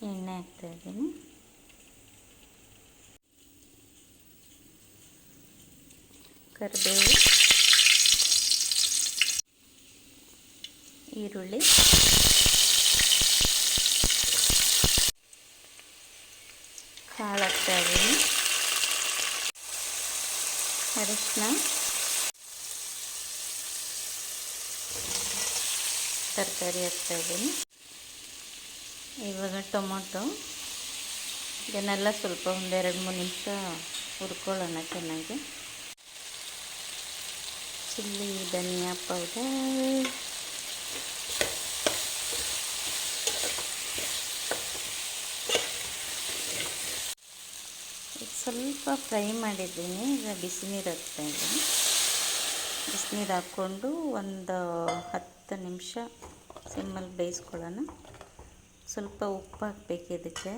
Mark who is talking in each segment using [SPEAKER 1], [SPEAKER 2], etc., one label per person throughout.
[SPEAKER 1] ಎಣ್ಣೆ ಹಾಕ್ತಾಯಿದ್ದೀನಿ. ಕರಿಬೇವು, ಈರುಳ್ಳಿ, ಕಾಳು ಹಾಕ್ತಾಯಿದ್ದೀನಿ. ಅರಿಶಿನ, ತರಕಾರಿ ಹಾಕ್ತಾಯಿದ್ದೀನಿ. ಇವಾಗ ಟೊಮೊಟೊ, ಇದನ್ನೆಲ್ಲ ಸ್ವಲ್ಪ ಒಂದು 2-3 ನಿಮಿಷ ಹುರ್ಕೊಳ್ಳೋಣ ಚೆನ್ನಾಗಿ. ಚಿಲ್ಲಿ, ಧನಿಯಾ ಪೌಡರ್, ಸ್ವಲ್ಪ ಫ್ರೈ ಮಾಡಿದ್ದೀನಿ. ಈಗ ಬಿಸಿನೀರು ಹಾಕ್ತಾಯಿದ್ದೀನಿ. ಬಿಸಿನೀರು ಹಾಕ್ಕೊಂಡು ಒಂದು 10 ನಿಮಿಷ ಸಿಮ್ಮಲ್ಲಿ ಬೇಯಿಸ್ಕೊಳ್ಳೋಣ. ಸ್ವಲ್ಪ ಉಪ್ಪು ಹಾಕಬೇಕು ಇದಕ್ಕೆ.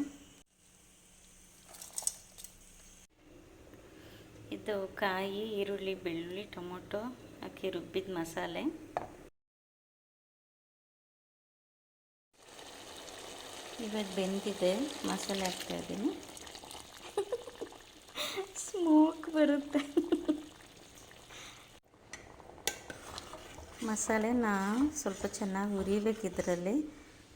[SPEAKER 1] ಇದು ಕಾಯಿ, ಈರುಳ್ಳಿ, ಬೆಳ್ಳುಳ್ಳಿ, ಟೊಮೊಟೊ ಹಾಕಿ ರುಬ್ಬಿದ ಮಸಾಲೆ. ಇವಾಗ ಬೆಂದಿದೆ, ಮಸಾಲೆ ಹಾಕ್ತಾಯಿದ್ದೀನಿ. ಸ್ಮೋಕ್ ಬರುತ್ತೆ. ಮಸಾಲೆನ ಸ್ವಲ್ಪ ಚೆನ್ನಾಗಿ ಹುರಿಬೇಕು. ಇದರಲ್ಲಿ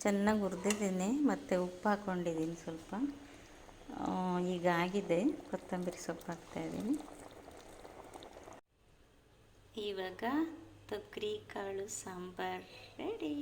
[SPEAKER 1] ಚೆನ್ನಾಗಿ ಹುರಿದಿದ್ದೀನಿ, ಮತ್ತು ಉಪ್ಪು ಹಾಕ್ಕೊಂಡಿದ್ದೀನಿ ಸ್ವಲ್ಪ. ಈಗ ಆಗಿದೆ. ಕೊತ್ತಂಬರಿ ಸೊಪ್ಪು ಹಾಕ್ತಾಯಿದ್ದೀನಿ. ಇವಾಗ ತೊಗರಿ ಕಾಳು ಸಾಂಬಾರು ರೆಡಿ.